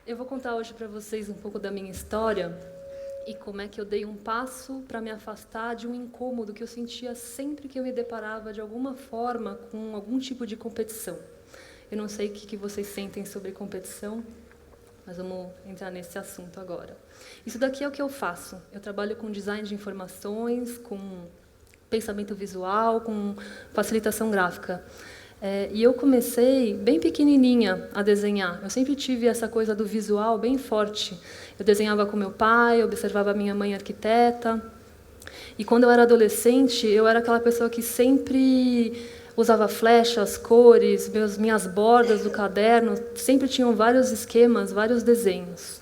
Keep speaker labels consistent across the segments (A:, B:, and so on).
A: Eu vou contar hoje para vocês um pouco da minha história e como é que eu dei um passo para me afastar de um incômodo que eu sentia sempre que eu me deparava de alguma forma com algum tipo de competição. Eu não sei o que vocês sentem sobre competição, mas vamos entrar nesse assunto agora. Isso daqui é o que eu faço. Eu trabalho com design de informações, com pensamento visual, com facilitação gráfica. E eu comecei bem pequenininha a desenhar. Eu sempre tive essa coisa do visual bem forte. Eu desenhava com meu pai, observava minha mãe arquiteta. E quando eu era adolescente, eu era aquela pessoa que sempre usava flechas, cores, minhas bordas do caderno sempre tinham vários esquemas, vários desenhos.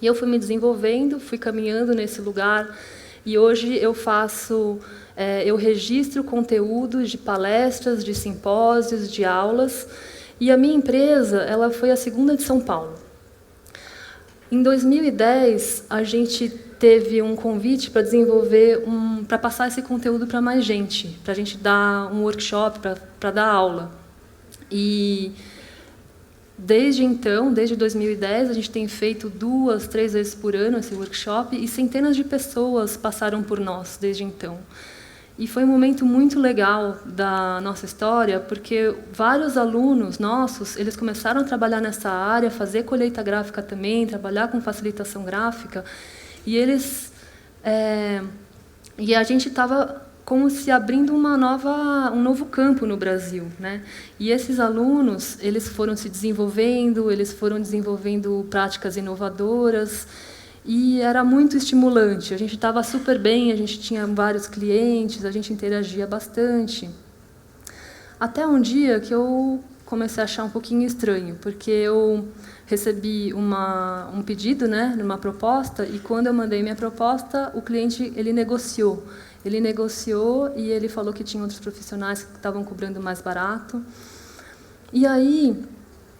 A: E eu fui me desenvolvendo, fui caminhando nesse lugar. E hoje eu registro conteúdos de palestras, de simpósios, de aulas. E a minha empresa, ela foi a segunda de São Paulo. Em 2010, a gente teve um convite para para passar esse conteúdo para mais gente, para a gente dar um workshop, para dar aula. E desde então, desde 2010, a gente tem feito 2, 3 vezes por ano esse workshop e centenas de pessoas passaram por nós desde então. E foi um momento muito legal da nossa história, porque vários alunos nossos, eles começaram a trabalhar nessa área, fazer colheita gráfica também, trabalhar com facilitação gráfica, e e a gente estava como se abrindo um novo campo no Brasil, né? E esses alunos, eles foram se desenvolvendo, eles foram desenvolvendo práticas inovadoras, e era muito estimulante. A gente estava super bem, a gente tinha vários clientes, a gente interagia bastante. Até um dia que eu comecei a achar um pouquinho estranho, porque eu recebi um pedido, né, numa proposta, e quando eu mandei minha proposta, o cliente ele negociou. Ele negociou e ele falou que tinha outros profissionais que estavam cobrando mais barato. E aí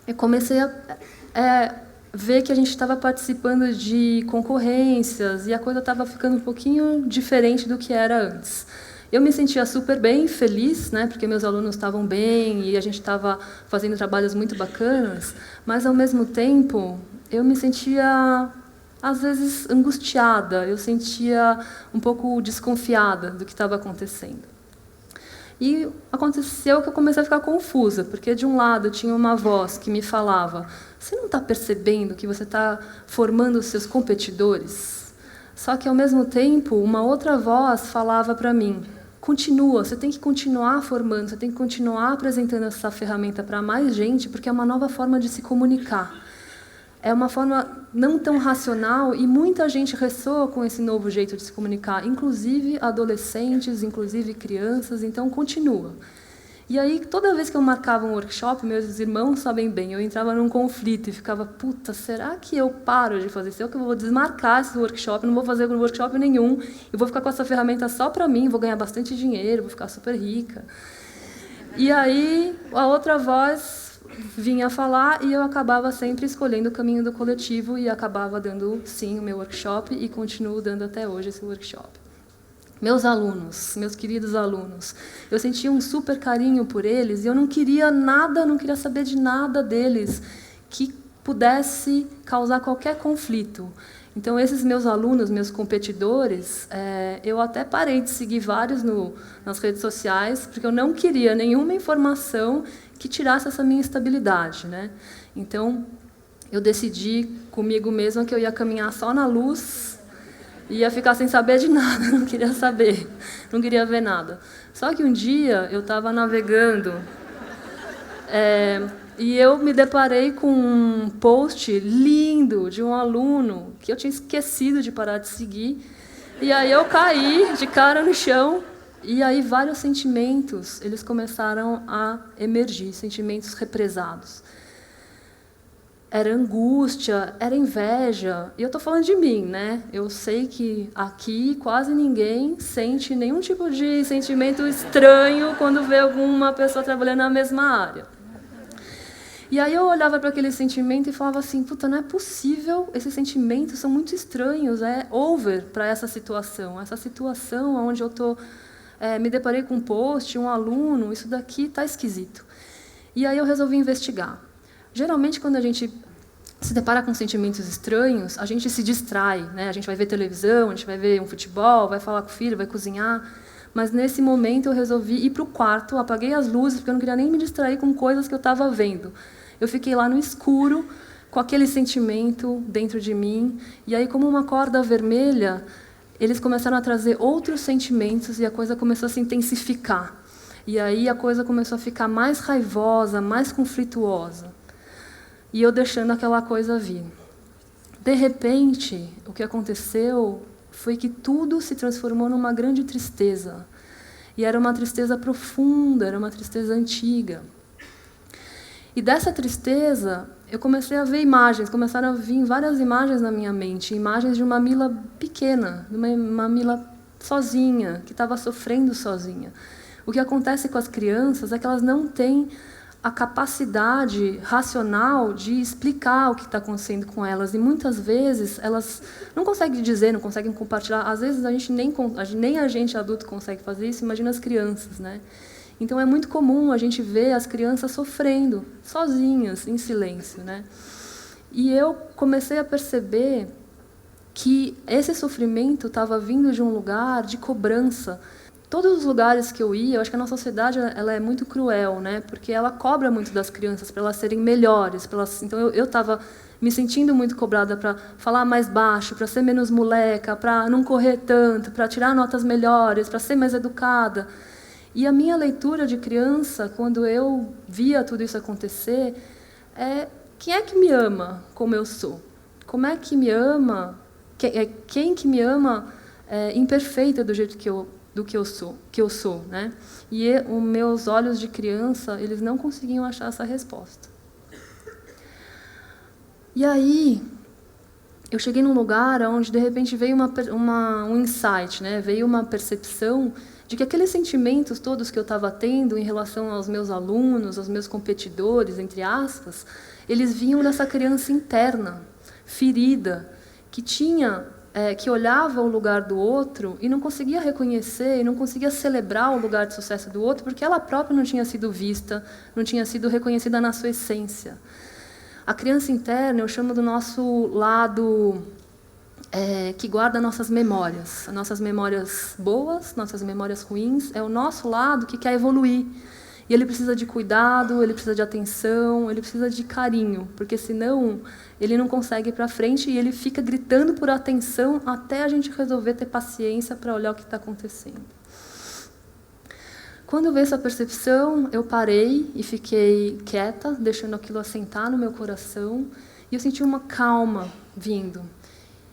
A: eu comecei a ver que a gente estava participando de concorrências e a coisa estava ficando um pouquinho diferente do que era antes. Eu me sentia super bem, feliz, né, porque meus alunos estavam bem e a gente estava fazendo trabalhos muito bacanas, mas, ao mesmo tempo, eu me sentia, às vezes, angustiada, eu sentia um pouco desconfiada do que estava acontecendo. E aconteceu que eu comecei a ficar confusa, porque, de um lado, tinha uma voz que me falava: você não está percebendo que você está formando os seus competidores? Só que, ao mesmo tempo, uma outra voz falava para mim: continua, você tem que continuar formando, você tem que continuar apresentando essa ferramenta para mais gente, porque é uma nova forma de se comunicar. É uma forma não tão racional e muita gente ressoa com esse novo jeito de se comunicar, inclusive adolescentes, inclusive crianças, então continua. E aí, toda vez que eu marcava um workshop, meus irmãos sabem bem, eu entrava num conflito e ficava: puta, será que eu paro de fazer isso? Eu que vou desmarcar esse workshop, não vou fazer workshop nenhum, eu vou ficar com essa ferramenta só para mim, vou ganhar bastante dinheiro, vou ficar super rica. E aí, a outra voz vinha falar e eu acabava sempre escolhendo o caminho do coletivo e acabava dando, sim, o meu workshop e continuo dando até hoje esse workshop. Meus alunos, meus queridos alunos, eu sentia um super carinho por eles e eu não queria nada, não queria saber de nada deles que pudesse causar qualquer conflito. Então, esses meus alunos, meus competidores, eu até parei de seguir vários nas redes sociais, porque eu não queria nenhuma informação que tirasse essa minha estabilidade, né? Então, eu decidi comigo mesma que eu ia caminhar só na luz, ia ficar sem saber de nada, não queria saber, não queria ver nada. Só que um dia eu estava navegando e eu me deparei com um post lindo de um aluno que eu tinha esquecido de parar de seguir. E aí eu caí de cara no chão. E aí vários sentimentos eles começaram a emergir, sentimentos represados. Era angústia, era inveja. E eu estou falando de mim, né? Eu sei que aqui quase ninguém sente nenhum tipo de sentimento estranho quando vê alguma pessoa trabalhando na mesma área. E aí eu olhava para aquele sentimento e falava assim: puta, não é possível, esses sentimentos são muito estranhos, é over para essa situação onde eu me deparei com um post, um aluno, isso daqui está esquisito. E aí eu resolvi investigar. Geralmente, quando a gente se depara com sentimentos estranhos, a gente se distrai, né? A gente vai ver televisão, a gente vai ver um futebol, vai falar com o filho, vai cozinhar. Mas, nesse momento, eu resolvi ir para o quarto, apaguei as luzes, porque eu não queria nem me distrair com coisas que eu estava vendo. Eu fiquei lá no escuro, com aquele sentimento dentro de mim, e aí, como uma corda vermelha, eles começaram a trazer outros sentimentos, e a coisa começou a se intensificar. E aí a coisa começou a ficar mais raivosa, mais conflituosa. E eu deixando aquela coisa vir. De repente, o que aconteceu foi que tudo se transformou numa grande tristeza. E era uma tristeza profunda, era uma tristeza antiga. E dessa tristeza, eu comecei a ver imagens, começaram a vir várias imagens na minha mente, imagens de uma Mila pequena, de uma Mila sozinha, que estava sofrendo sozinha. O que acontece com as crianças é que elas não têm a capacidade racional de explicar o que está acontecendo com elas. E, muitas vezes, elas não conseguem dizer, não conseguem compartilhar. Às vezes, nem a gente adulto consegue fazer isso, imagina as crianças, né? Então, é muito comum a gente ver as crianças sofrendo, sozinhas, em silêncio, né? E eu comecei a perceber que esse sofrimento estava vindo de um lugar de cobrança. Todos os lugares que eu ia, eu acho que a nossa sociedade ela é muito cruel, né? Porque ela cobra muito das crianças para elas serem melhores. Então, eu estava me sentindo muito cobrada para falar mais baixo, para ser menos moleca, para não correr tanto, para tirar notas melhores, para ser mais educada. E a minha leitura de criança, quando eu via tudo isso acontecer, é: quem é que me ama como eu sou? Como é que me ama? Quem que me ama imperfeita do jeito que eu sou, né? E os meus olhos de criança, eles não conseguiam achar essa resposta. E aí, eu cheguei num lugar onde, de repente, veio um insight, né? Veio uma percepção de que aqueles sentimentos todos que eu estava tendo em relação aos meus alunos, aos meus competidores, entre aspas, eles vinham dessa criança interna, ferida, que olhava o lugar do outro e não conseguia reconhecer, e não conseguia celebrar o lugar de sucesso do outro, porque ela própria não tinha sido vista, não tinha sido reconhecida na sua essência. A criança interna eu chamo do nosso lado que guarda nossas memórias boas, nossas memórias ruins, é o nosso lado que quer evoluir. E ele precisa de cuidado, ele precisa de atenção, ele precisa de carinho, porque senão ele não consegue ir para frente e ele fica gritando por atenção até a gente resolver ter paciência para olhar o que está acontecendo. Quando eu vi essa percepção, eu parei e fiquei quieta, deixando aquilo assentar no meu coração, e eu senti uma calma vindo.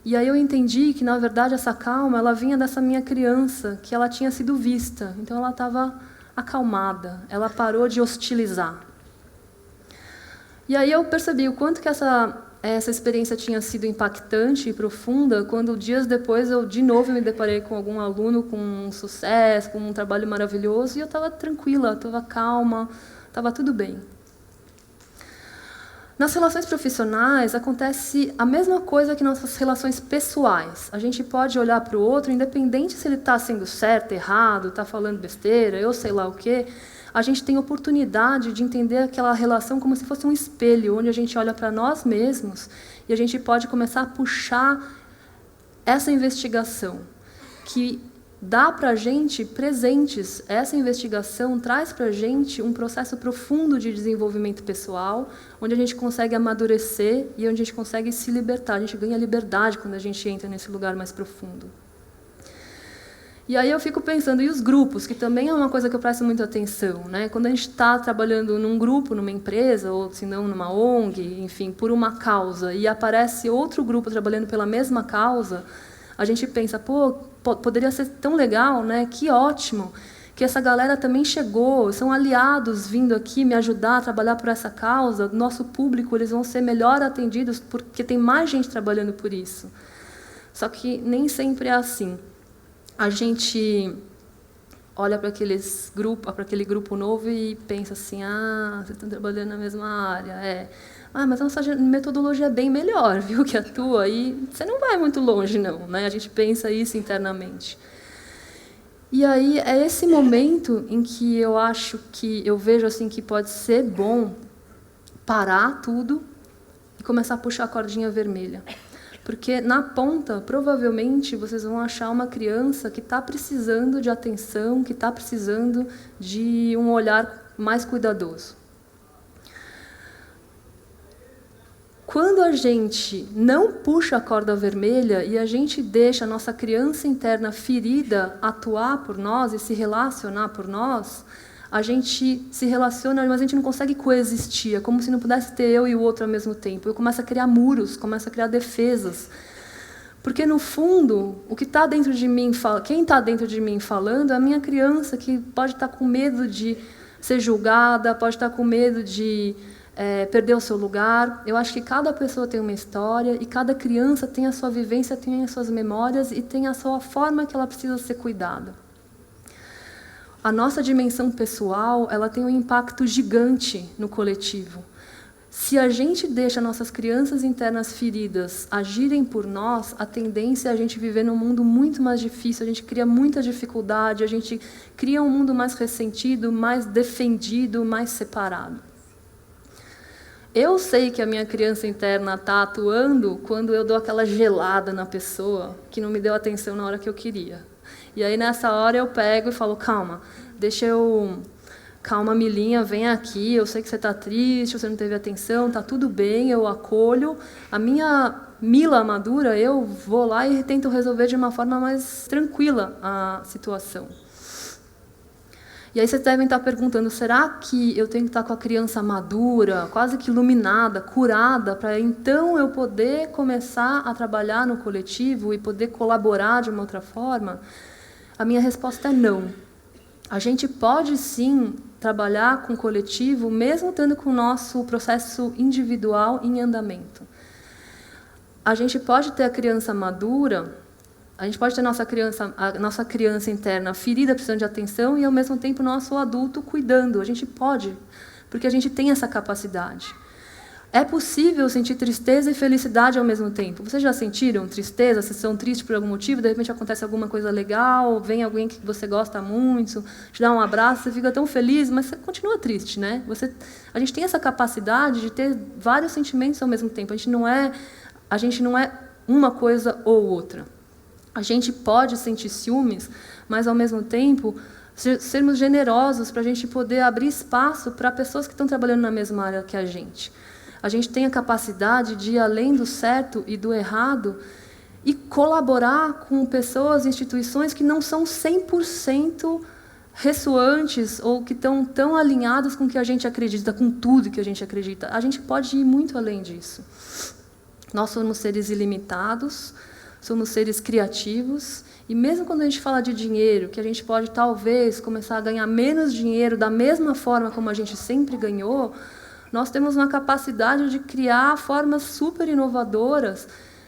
A: E aí eu entendi que, na verdade, essa calma ela vinha dessa minha criança, que ela tinha sido vista, então ela estava acalmada, ela parou de hostilizar. E aí eu percebi o quanto que essa experiência tinha sido impactante e profunda, quando dias depois eu de novo me deparei com algum aluno com um sucesso, com um trabalho maravilhoso, e eu estava tranquila, estava calma, estava tudo bem. Nas relações profissionais acontece a mesma coisa que nas nossas relações pessoais. A gente pode olhar para o outro, independente se ele está sendo certo, errado, está falando besteira, eu sei lá o quê. A gente tem oportunidade de entender aquela relação como se fosse um espelho, onde a gente olha para nós mesmos e a gente pode começar a puxar essa investigação, que dá para a gente presentes. Essa investigação traz para a gente um processo profundo de desenvolvimento pessoal, onde a gente consegue amadurecer e onde a gente consegue se libertar. A gente ganha liberdade quando a gente entra nesse lugar mais profundo. E aí eu fico pensando, e os grupos, que também é uma coisa que eu presto muita atenção, né? Quando a gente está trabalhando num grupo, numa empresa, ou se não numa ONG, enfim, por uma causa, e aparece outro grupo trabalhando pela mesma causa, a gente pensa, poderia ser tão legal, né? Que ótimo, que essa galera também chegou, são aliados vindo aqui me ajudar a trabalhar por essa causa, nosso público, eles vão ser melhor atendidos porque tem mais gente trabalhando por isso. Só que nem sempre é assim. A gente olha para aquele grupo novo e pensa assim, vocês estão trabalhando na mesma área, mas a nossa metodologia é bem melhor, viu, que a tua, e você não vai muito longe, não, né? A gente pensa isso internamente. E aí é esse momento em que eu vejo assim que pode ser bom parar tudo começar a puxar a cordinha vermelha. Porque na ponta, provavelmente, vocês vão achar uma criança que está precisando de atenção, que está precisando de um olhar mais cuidadoso. Quando a gente não puxa a corda vermelha e a gente deixa a nossa criança interna ferida atuar por nós e se relacionar por nós, a gente se relaciona, mas a gente não consegue coexistir. É como se não pudesse ter eu e o outro ao mesmo tempo. Eu começo a criar muros, começo a criar defesas. Porque, no fundo, o que está dentro de mim, quem está dentro de mim falando é a minha criança, que pode estar com medo de ser julgada, pode estar com medo de perder o seu lugar. Eu acho que cada pessoa tem uma história e cada criança tem a sua vivência, tem as suas memórias e tem a sua forma que ela precisa ser cuidada. A nossa dimensão pessoal, ela tem um impacto gigante no coletivo. Se a gente deixa nossas crianças internas feridas agirem por nós, a tendência é a gente viver num mundo muito mais difícil, a gente cria muita dificuldade, a gente cria um mundo mais ressentido, mais defendido, mais separado. Eu sei que a minha criança interna está atuando quando eu dou aquela gelada na pessoa que não me deu atenção na hora que eu queria. E aí, nessa hora, eu pego e falo, calma, calma, Milinha, vem aqui, eu sei que você está triste, você não teve atenção, está tudo bem, eu acolho. A minha Mila madura, eu vou lá e tento resolver de uma forma mais tranquila a situação. E aí vocês devem estar perguntando, será que eu tenho que estar com a criança madura, quase que iluminada, curada, para então eu poder começar a trabalhar no coletivo e poder colaborar de uma outra forma? A minha resposta é não. A gente pode, sim, trabalhar com o coletivo, mesmo estando com o nosso processo individual em andamento. A gente pode ter a criança madura, a gente pode ter a nossa criança interna ferida, precisando de atenção, e, ao mesmo tempo, o nosso adulto cuidando. A gente pode, porque a gente tem essa capacidade. É possível sentir tristeza e felicidade ao mesmo tempo. Vocês já sentiram tristeza? Vocês são tristes por algum motivo, de repente acontece alguma coisa legal, vem alguém que você gosta muito, te dá um abraço, você fica tão feliz, mas você continua triste, né? A gente tem essa capacidade de ter vários sentimentos ao mesmo tempo. A gente não é uma coisa ou outra. A gente pode sentir ciúmes, mas, ao mesmo tempo, sermos generosos para a gente poder abrir espaço para pessoas que estão trabalhando na mesma área que a gente. A gente tem a capacidade de ir além do certo e do errado e colaborar com pessoas e instituições que não são 100% ressoantes ou que estão tão alinhadas com o que a gente acredita, com tudo que a gente acredita. A gente pode ir muito além disso. Nós somos seres ilimitados, somos seres criativos, e mesmo quando a gente fala de dinheiro, que a gente pode talvez começar a ganhar menos dinheiro da mesma forma como a gente sempre ganhou, nós temos uma capacidade de criar formas super inovadoras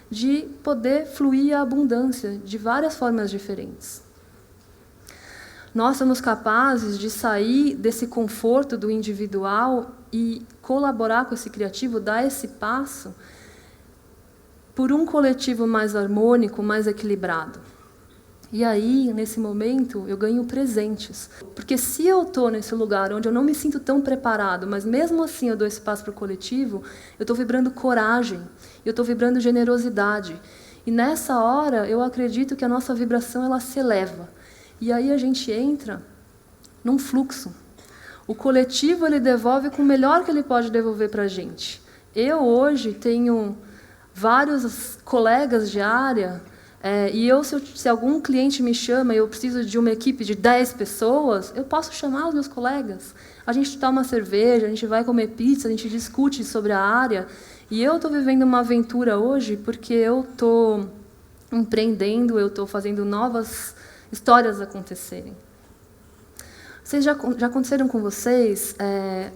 A: de poder fluir a abundância de várias formas diferentes. Nós somos capazes de sair desse conforto do individual e colaborar com esse criativo, dar esse passo por um coletivo mais harmônico, mais equilibrado. E aí, nesse momento, eu ganho presentes. Porque se eu estou nesse lugar onde eu não me sinto tão preparado, mas mesmo assim eu dou espaço para o coletivo, eu estou vibrando coragem, eu estou vibrando generosidade. E nessa hora, eu acredito que a nossa vibração ela se eleva. E aí a gente entra num fluxo. O coletivo ele devolve com o melhor que ele pode devolver para a gente. Eu hoje tenho vários colegas de área, e se algum cliente me chama e eu preciso de uma equipe de 10 pessoas, eu posso chamar os meus colegas. A gente toma uma cerveja, a gente vai comer pizza, a gente discute sobre a área. E eu estou vivendo uma aventura hoje porque eu estou empreendendo, eu estou fazendo novas histórias acontecerem. Já aconteceram com vocês,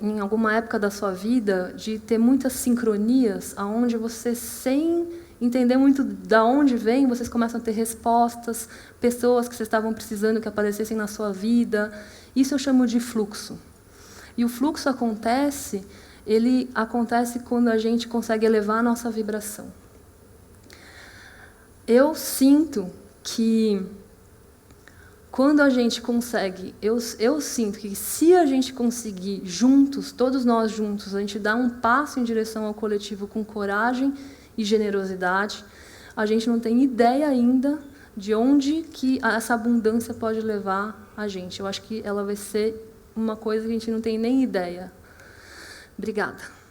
A: em alguma época da sua vida, de ter muitas sincronias, onde você, sem entender muito de onde vem, vocês começam a ter respostas, pessoas que vocês estavam precisando que aparecessem na sua vida? Isso eu chamo de fluxo. E o fluxo ele acontece quando a gente consegue elevar a nossa vibração. Eu sinto que quando a gente consegue, eu sinto que se a gente conseguir juntos, todos nós juntos, a gente dar um passo em direção ao coletivo com coragem e generosidade, a gente não tem ideia ainda de onde que essa abundância pode levar a gente. Eu acho que ela vai ser uma coisa que a gente não tem nem ideia. Obrigada.